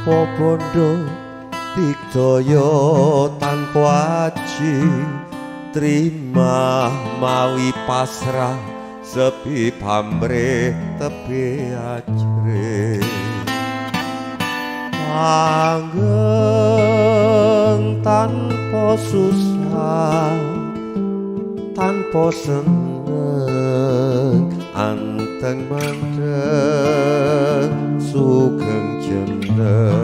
tanpa bondo digdaya tanpa aji terima mawi pasrah sepi pamrih tepi ajre langgeng tanpa susah tanpa seneng anteng mandeng sugeng jeneng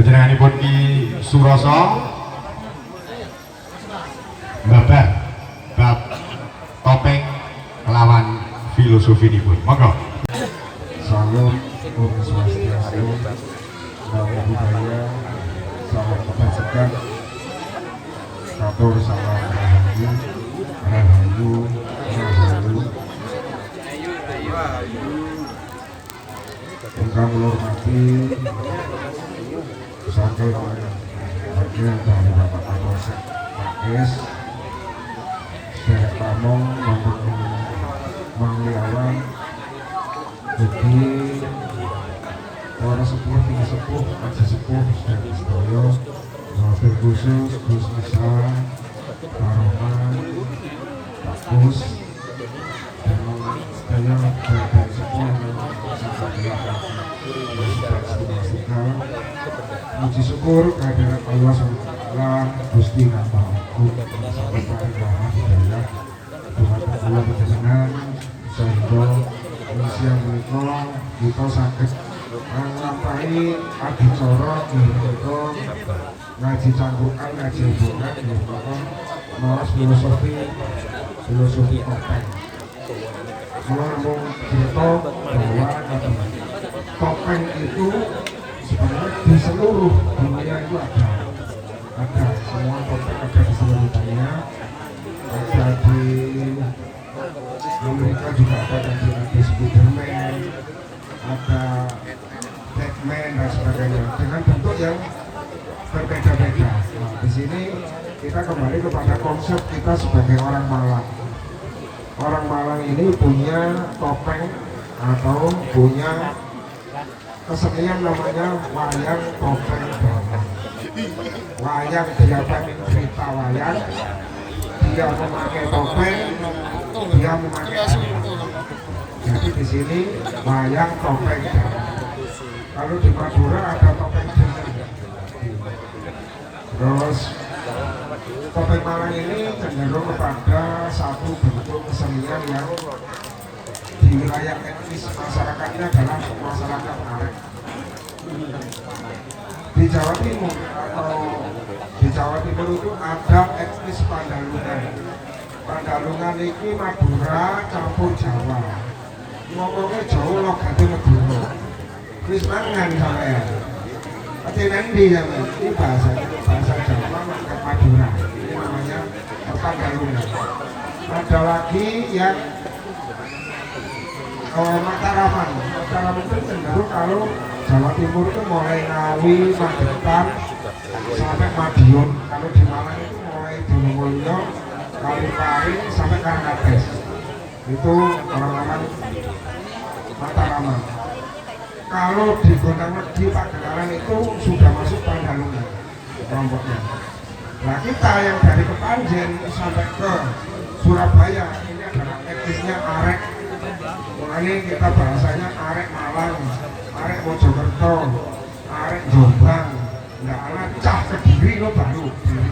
Panjenenganipun Ki Surasa mbabah bab topeng kelawan filosofinipun. Monggo. Salam Om Swastiastu, Namo Buddhaya, salam kebajikan, satur salam rahayu, rahayu, rahayu. Ingkang kula hormati saking bagian dari Bapak Kapolsek Pakis, Derek Pamong, untuk Mangliawan, jadi para sepuh, tinggi sepuh, aji sepuh, dan sedaya wabil khusus, Gus Nisa, Pak Roman, Pak Gus, dan sedaya dari sepuh yang sampai puji syukur kehadirat Allah SWT, Gusti Napa Agung, sampai paripurna hidayah Tuhan terpulang panjenengan sehingga usia mereka kita sakit nglampahi adicara kita ngaji cangkrukan, ngaji hubungan kita maras filosofi topeng. Kalau ngomong cerita bahwa topeng itu sebenarnya di seluruh dunia itu ada semua topeng ada di seluruh dunia, ada di Amerika juga ada Spiderman, ada Batman dan sebagainya dengan bentuk yang berbeda-beda. Nah, di sini kita kembali kepada konsep kita sebagai orang Malang. Orang Malang ini punya topeng atau punya kesenian namanya wayang topeng Bawang. Wayang dia pengen cerita wayang, dia memakai topeng, dia memakai jadi di sini wayang topeng Bawang. Kalau di Madura ada topeng jeneng. Terus topeng Malang ini cenderung kepada satu bentuk kesenian yang di wilayah etnis masyarakatnya adalah masyarakat Arek. Di Jawa Timur atau di Jawa Timur itu ada etnis Pandalungan. Pandalungan ini Madura campur Jawa. Ngomongnya Jawa logatnya Madura. Wis mangan sampean. Ati nanti sampean. Ini bahasa Jawa logat Madura. Ini namanya Pandalungan. Ada lagi yang Mataraman. Mataraman itu cenderung kalau Jawa Timur itu mulai Ngawi, Magetan sampai Madiun. Kalau di Malang itu mulai Donomulyo, Kaliparing sampai Karangkates. Itu orang-orang Mataraman. Kalau di Gondangmedi, Pagenaran itu sudah masuk Pandalungan kelompoknya. Nah kita yang dari Kepanjen sampai ke Surabaya ini adalah etnisnya Arek. Makanya kita bahasanya Arek Malang, Arek Mojokerto, Arek Jombang, nggak ada cah Kediri lo baru diri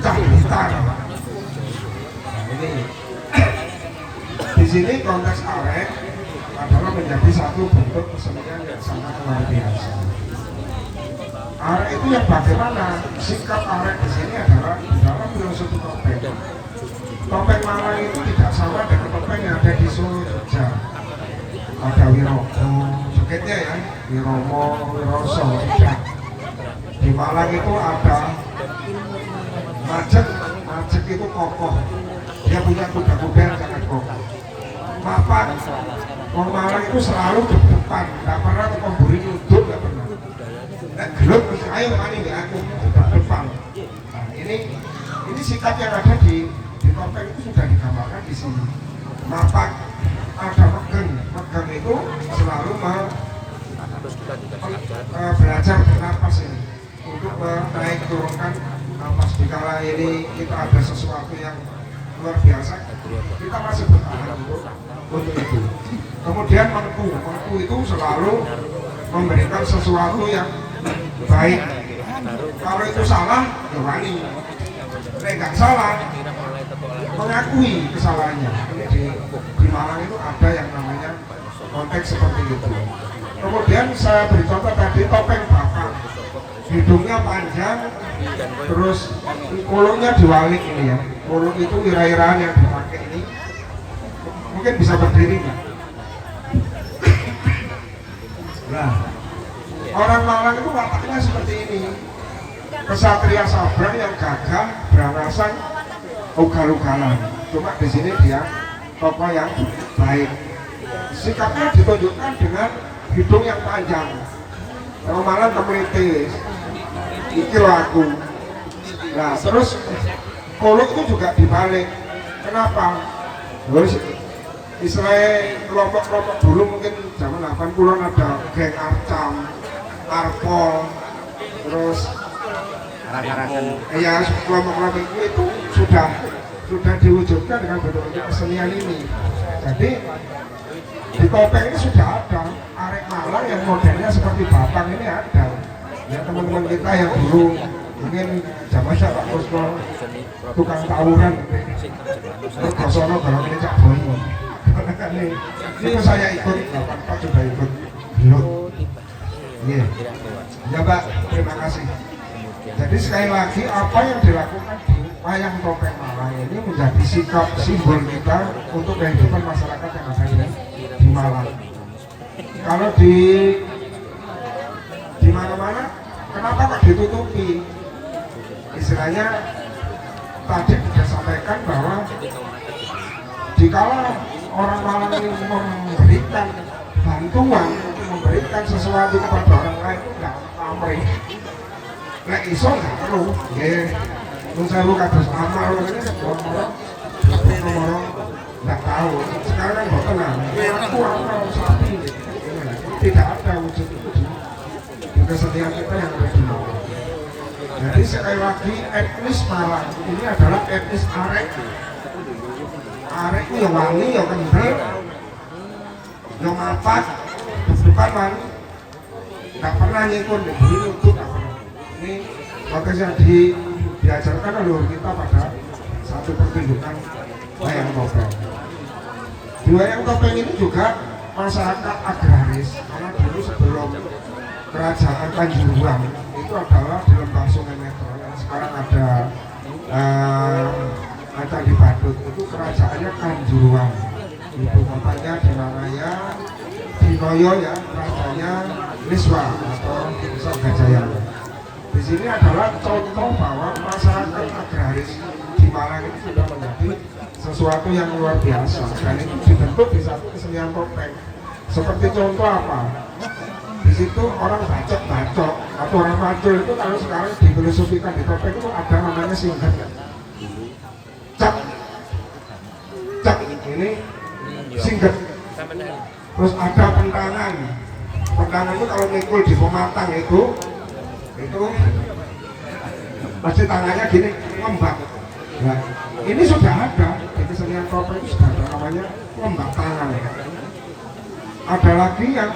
cah Blitar. Nah ini di sini konteks Arek adalah menjadi satu bentuk kesenian yang sangat luar biasa. Arek itu yang bagaimana sikap Arek di sini adalah di dalam filosofi topeng. Topeng Malang itu tidak sama dengan topeng yang ada di Solo, Jogja. Ada Wirogo, jogetnya ya, Wiromo, Wiroso, tidak. Di Malang itu ada Majek, Majek itu kokoh. Dia punya kuda-kuda yang sangat kokoh. Mapan, orang Malang itu selalu di depan, tidak pernah memberi nyudut, tidak pernah. Dan gelut, ayo mani aku di depan. Nah, ini sikap yang ada di topeng itu sudah digambarkan di sini. Mapak ada megen dagang itu selalu belajar bernapas ini untuk menaik turunkan napas. Dikala ini kita ada sesuatu yang luar biasa, kita masih bertahan untuk itu. Kemudian mengku itu selalu memberikan sesuatu yang baik. Kalau itu salah, ya wani. Kalau nggak salah, mengakui kesalahannya. Ini di Malang itu ada yang namanya konteks seperti itu. Kemudian saya beri contoh tadi topeng bapak, hidungnya panjang, terus kulungnya diwalik ini ya. Kulung itu ira-iraan yang dipakai ini. Mungkin bisa berdiri nggak? Nah, orang Malang itu wataknya seperti ini. Kesatria sabar yang gagah, beralasan, ugal-ugalan. Cuma di sini dia tokoh yang baik. Sikapnya ditunjukkan dengan hidung yang panjang. Kalau Malang kemelitis, iki loh aku. Nah, terus kolok itu juga dibalik. Kenapa? Terus istilahnya kelompok-kelompok dulu mungkin zaman 80-an ada geng Arcam, Arpol, terus ya kelompok-kelompok itu sudah diwujudkan dengan bentuk-bentuk kesenian ini. Jadi di topeng ini sudah ada arek Malang yang modelnya seperti Bapang ini ada. Ya teman-teman kita yang dulu mungkin zaman Pak Kusno tukang tawuran, Kosono kalau ini Cak Boy. Ini saya ikut, Pak sudah ikut. Iya. Ya Pak, terima kasih. Jadi sekali lagi apa yang dilakukan di wayang topeng Malang ini menjadi sikap simbol kita untuk kehidupan masyarakat yang ada di Malang. Kalau di mana-mana, kenapa kok ditutupi? Istilahnya tadi sudah sampaikan bahwa jikalau orang Malang ini memberikan bantuan, memberikan sesuatu kepada orang lain itu nggak pamrih. Nek iso nggak perlu, ya. Terus saya lu kados amal ini nomor nggak tahu. Sekarang kan nggak tenang. Aku sapi, tidak ada wujud itu di kesenian kita yang ada di Malang. Jadi sekali lagi etnis Malang ini adalah etnis arek. Arek itu yang wangi, yang kendel, yang mapat, bukan wangi. Nggak pernah nyikun, diberi untuk nggak pernah. Ini makanya diajarkan oleh kita pada satu pertunjukan wayang topeng. Di wayang topeng ini juga masyarakat agraris, karena dulu sebelum kerajaan Kanjuruhan itu adalah di lembah Sungai Metro yang sekarang ada di Badut, itu kerajaannya Kanjuruhan. Ibu kotanya di Naraya, di Noyo ya, rajanya Liswa atau Desa Gajayang. Di sini adalah contoh bahwa masyarakat agraris di Malang itu sudah menjadi sesuatu yang luar biasa dan itu dibentuk di satu kesenian topeng. Seperti contoh apa? Di situ orang bacok atau orang macul itu kalau sekarang difilosofikan di topeng itu ada namanya singkat. Cak, ini singkat. Terus ada pentangan. Pentangan itu kalau mikul di pematang itu pasti tangannya gini lembak. Nah, ini sudah ada di kesenian topeng itu sudah ada namanya lembak tangan. Ada lagi yang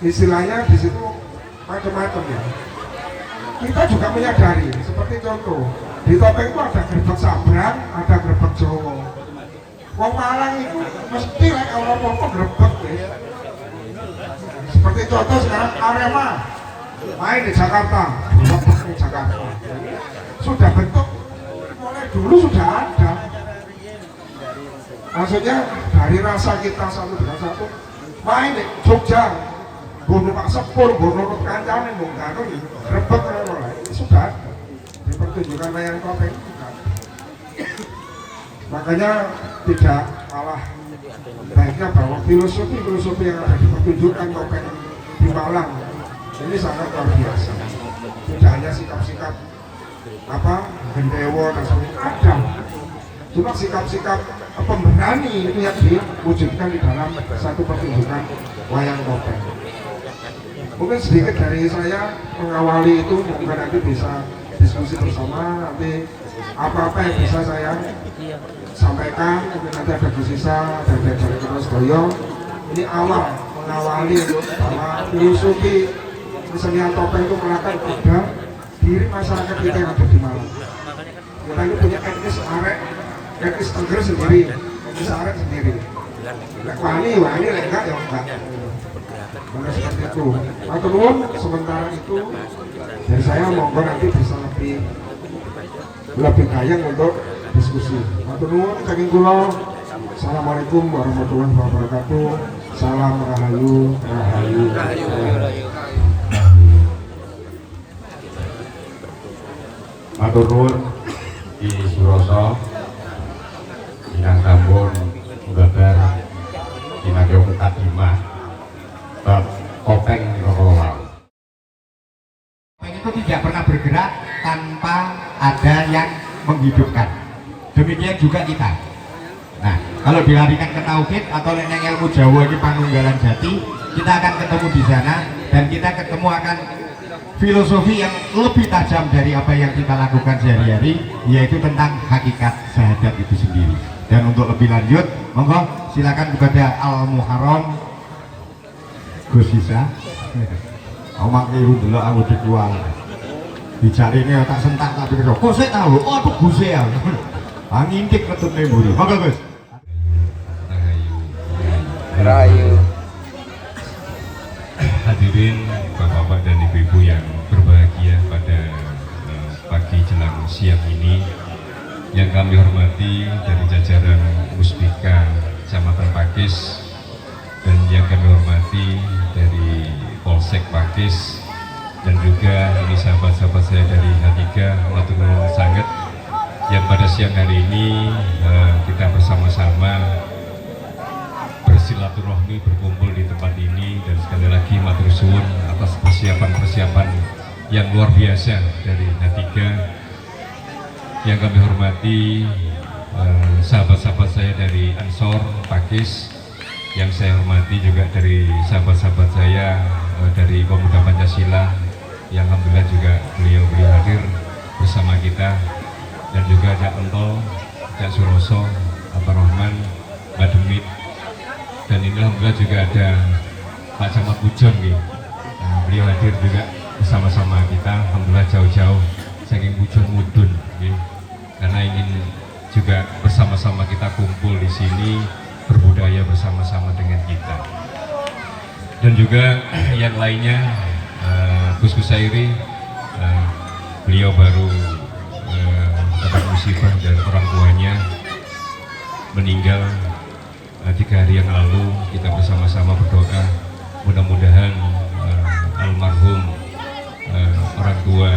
istilahnya di situ macam-macam ya. Kita juga menyadari seperti contoh di topeng itu ada gerbek Sabrang, ada gerbek Jawa. Wong Malang itu mesti lek ora apa-apa grebek wis. Seperti contoh sekarang Arema main di Jakarta, di Jakarta. Sudah bentuk mulai dulu sudah ada. Maksudnya dari rasa kita satu dengan satu main di Jogja, bunuh Pak Sepur, bunuh kancane, bunuh garung, grebek ini sudah ada. Di pertunjukan wayang topeng juga. Makanya tidak kalah baiknya bahwa filosofi yang ada di pertunjukan topeng di Malang ini sangat luar biasa. Tidak hanya sikap-sikap gendewo dan sebagainya ada, cuma sikap-sikap pemberani itu yang diwujudkan di dalam satu pertunjukan wayang topeng. Mungkin sedikit dari saya mengawali itu, mungkin nanti bisa diskusi bersama, nanti apa-apa yang bisa saya sampaikan, mungkin nanti ada Gus Sisa, ada dari Ketua Sedoyo. Ini awal mengawali bahwa filosofi kesenian topeng itu melekat pada diri masyarakat kita yang ada di Malang. Kita ini punya etnis arek, etnis Tengger sendiri, etnis arek sendiri. Wani enggak ya enggak. Benar seperti itu. Atau nuwun sementara itu dari saya monggo nanti bisa lebih kayang untuk diskusi. Atau nuwun saking kula. Assalamualaikum warahmatullahi wabarakatuh. Salam rahayu, rahayu. Matur nuwun di Suroso, Minang Tambun, Munggabar, Kinagyo Mukadimah, bab topeng Rokowal. Topeng itu tidak pernah bergerak tanpa ada yang menghidupkan. Demikian juga kita. Nah, kalau dilarikan ke tauhid atau yang ilmu Jawa ini Panunggalan Jati, kita akan ketemu di sana dan kita ketemu akan filosofi yang lebih tajam dari apa yang kita lakukan sehari-hari, yaitu tentang hakikat syahadat itu sendiri. Dan untuk lebih lanjut, monggo silakan kepada Al Muharram Gus Sisa. Omong iru dulu aku dikual. Dicari ini tak sentak tapi kok saya tahu, oh aku Gus ya. Ngintip ketut memburi. Monggo Gus. Rahayu. Hadirin Bapak-bapak dan Ibu-ibu yang berbahagia pada pagi jelang siang ini, yang kami hormati dari jajaran Musbika Kecamatan Pakis dan yang kami hormati dari Polsek Pakis, dan juga ini sahabat-sahabat saya dari H3 matur nuwun sanget yang pada siang hari ini kita bersama-sama bersilaturahmi berkumpul di tempat ini, dan sekali lagi matur suwun atas persiapan-persiapan yang luar biasa dari H3 yang kami hormati sahabat-sahabat saya dari Ansor Pakis, yang saya hormati juga dari sahabat-sahabat saya dari Pemuda Pancasila yang alhamdulillah juga beliau hadir bersama kita, dan juga Cak Entol, Cak Suroso, Abah Rahman, Mbak Demit, dan ini alhamdulillah juga ada Pak Camat Pujon nih. Nah, beliau hadir juga bersama-sama kita, alhamdulillah jauh-jauh saking Pujon Mudun nih. Karena ingin juga bersama-sama kita kumpul di sini, berbudaya bersama-sama dengan kita. Dan juga yang lainnya Gus Kusairi, beliau baru dapat musibah dan orang tuanya meninggal 3 hari yang lalu. Kita bersama-sama berdoa mudah-mudahan almarhum orang tua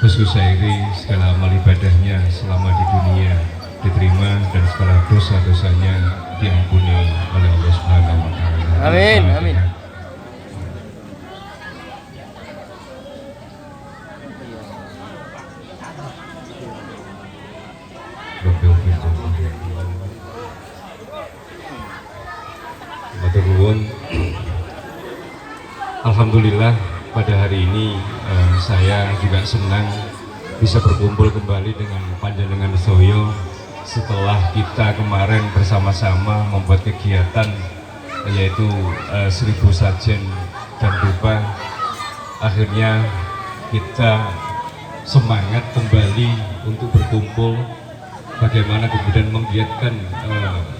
Gus Kusairi segala amal ibadahnya selama di dunia diterima dan segala dosa-dosanya diampuni oleh Allah Subhanahu wa taala. Amin, amin. Alhamdulillah pada hari ini saya juga senang bisa berkumpul kembali dengan Panjenengan Soyo setelah kita kemarin bersama-sama membuat kegiatan yaitu 1000 sajen dan dupa. Akhirnya kita semangat kembali untuk berkumpul, bagaimana kemudian menggiatkan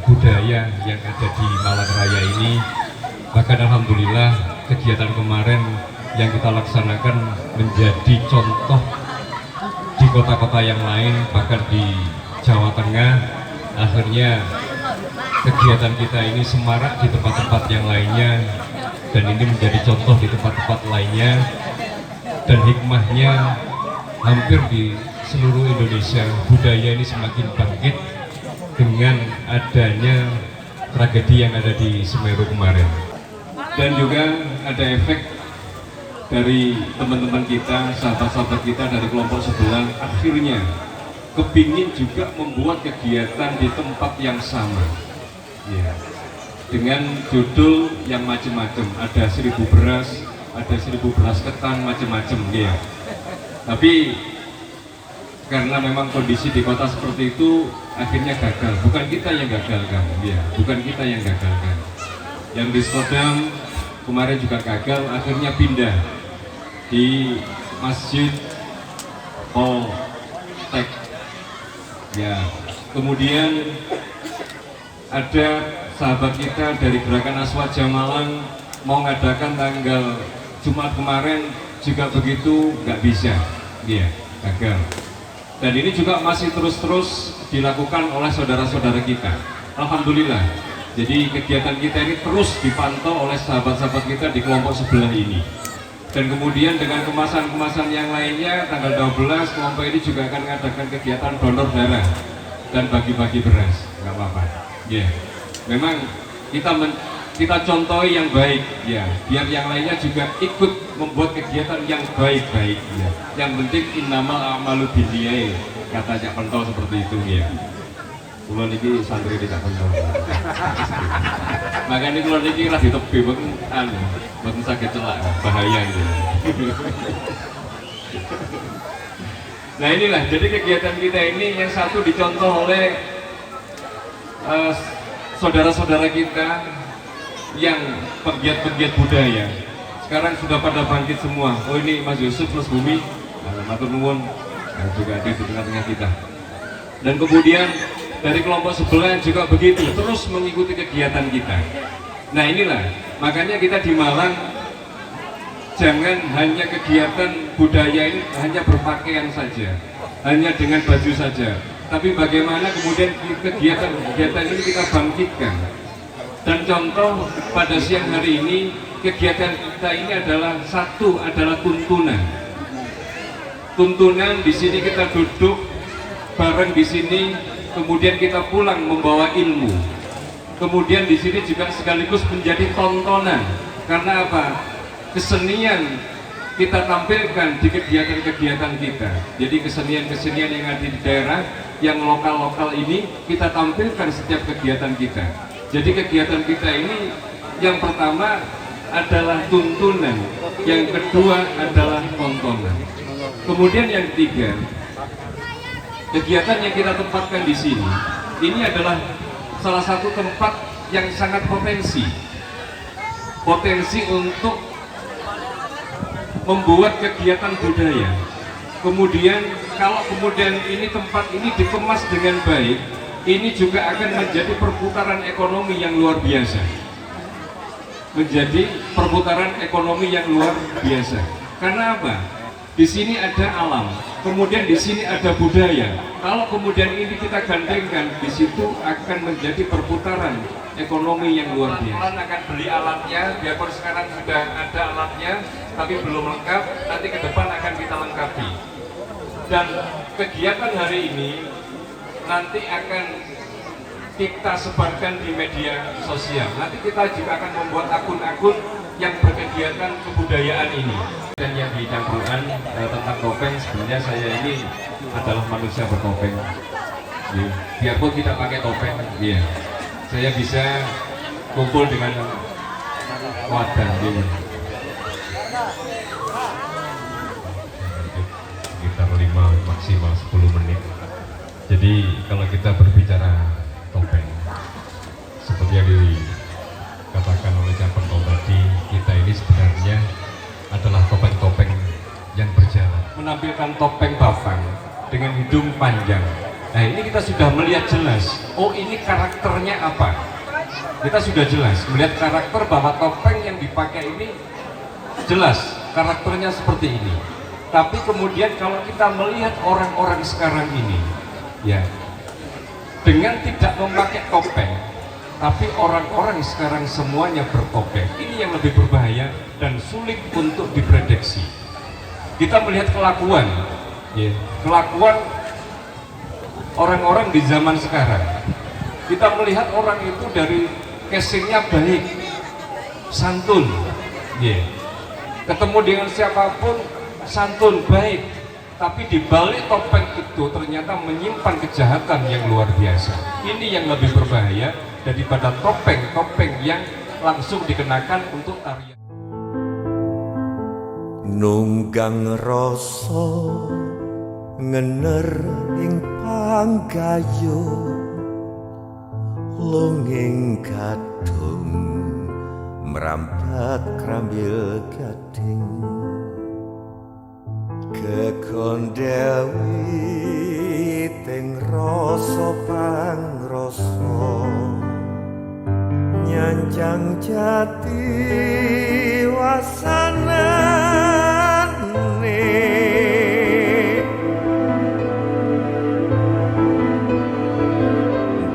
budaya yang ada di Malang Raya ini. Bahkan alhamdulillah kegiatan kemarin yang kita laksanakan menjadi contoh di kota-kota yang lain, bahkan di Jawa Tengah. Akhirnya kegiatan kita ini semarak di tempat-tempat yang lainnya, dan ini menjadi contoh di tempat-tempat lainnya, dan hikmahnya hampir di seluruh Indonesia. Budaya ini semakin bangkit dengan adanya tragedi yang ada di Semeru kemarin. Dan juga ada efek dari teman-teman kita, sahabat-sahabat kita dari kelompok sebelah, akhirnya kepingin juga membuat kegiatan di tempat yang sama, ya, dengan judul yang macam-macam. Ada 1000 beras, ada 1000 beras ketan, macam-macam, ya. Tapi karena memang kondisi di kota seperti itu, akhirnya gagal. Bukan kita yang gagalkan, ya, bukan kita yang gagalkan. Yang di Skodam kemarin juga gagal, akhirnya pindah di Masjid Poltek. Ya, kemudian ada sahabat kita dari Gerakan Aswaja Malang mau ngadakan tanggal Jumat kemarin juga begitu, nggak bisa, ya, gagal. Dan ini juga masih terus dilakukan oleh saudara-saudara kita. Alhamdulillah. Jadi kegiatan kita ini terus dipantau oleh sahabat-sahabat kita di kelompok sebelah ini. Dan kemudian dengan kemasan-kemasan yang lainnya, tanggal 12 kelompok ini juga akan mengadakan kegiatan donor darah dan bagi-bagi beras. Nggak apa-apa. Ya, memang kita contohi yang baik, ya, biar yang lainnya juga ikut membuat kegiatan yang baik-baik, ya. Yang penting innamal a'malu binniyat, kata Cak Pentol seperti itu, ya. Kulon ini santri tidak pentol. Makanya kulon ini lagi tepi, bukan sakit celak, bahaya gitu. Nah inilah, jadi kegiatan kita ini yang satu dicontoh oleh saudara-saudara kita yang pegiat-pegiat budaya. Sekarang sudah pada bangkit semua. Oh ini Mas Yusuf Mas Bumi, matur nuwun, juga ada di tengah-tengah kita. Dan kemudian dari kelompok sebelah juga begitu, terus mengikuti kegiatan kita. Nah inilah, makanya kita di Malang jangan hanya kegiatan budaya ini hanya berpakaian saja, hanya dengan baju saja, tapi bagaimana kemudian kegiatan ini kita bangkitkan. Dan contoh pada siang hari ini, kegiatan kita ini adalah tuntunan. Tuntunan di sini kita duduk bareng di sini. Kemudian kita pulang membawa ilmu. Kemudian di sini juga sekaligus menjadi tontonan. Karena apa? Kesenian kita tampilkan di kegiatan-kegiatan kita. Jadi kesenian-kesenian yang ada di daerah, yang lokal-lokal ini kita tampilkan setiap kegiatan kita. Jadi kegiatan kita ini yang pertama adalah tuntunan, yang kedua adalah tontonan. Kemudian yang ketiga, kegiatan yang kita tempatkan di sini, ini adalah salah satu tempat yang sangat potensi untuk membuat kegiatan budaya. Kemudian kalau kemudian ini tempat ini dikemas dengan baik, ini juga akan menjadi perputaran ekonomi yang luar biasa. Menjadi perputaran ekonomi yang luar biasa. Karena apa? Di sini ada alam, kemudian di sini ada budaya. Kalau kemudian ini kita gandengkan, di situ akan menjadi perputaran ekonomi yang luar biasa. Kalian akan beli alatnya, biarpun sekarang sudah ada alatnya, tapi belum lengkap. Nanti ke depan akan kita lengkapi. Dan kegiatan hari ini nanti akan kita sebarkan di media sosial. Nanti kita juga akan membuat akun-akun yang berkegiatan kebudayaan ini. Dan yang di campuran tentang topeng, sebenarnya saya ini adalah manusia bertopeng. Biarpun tidak pakai topeng, ya, saya bisa kumpul dengan wadah. Sekitar 5 maksimal 10 menit. Jadi kalau kita berbicara topeng, seperti yang dikatakan oleh Cak Pentol tadi, kita ini sebenarnya adalah topeng-topeng yang berjalan, menampilkan topeng bafang dengan hidung panjang. Nah ini kita sudah melihat jelas, oh ini karakternya apa. Kita sudah jelas melihat karakter bahwa topeng yang dipakai ini jelas karakternya seperti ini. Tapi kemudian kalau kita melihat orang-orang sekarang ini, ya, dengan tidak memakai topeng, tapi orang-orang sekarang semuanya bertopeng. Ini yang lebih berbahaya dan sulit untuk diprediksi. Kita melihat kelakuan, ya, kelakuan orang-orang di zaman sekarang. Kita melihat orang itu dari casingnya baik, santun, ya, ketemu dengan siapapun santun, baik. tapi di balik topeng itu ternyata menyimpan kejahatan yang luar biasa. Ini yang lebih berbahaya daripada topeng-topeng yang langsung dikenakan untuk tarian. Nunggang rasa ngener ing panggayo longing gadung merambat krambil gading kekondewi ting rasa pangrasa nyanjang jati wasanane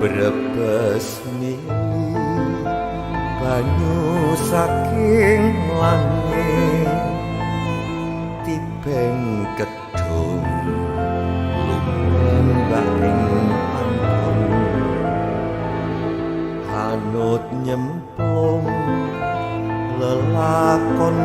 brebes mili banyu saking langit tipeng kedung lumbaring ambon anut nyemplung lelakon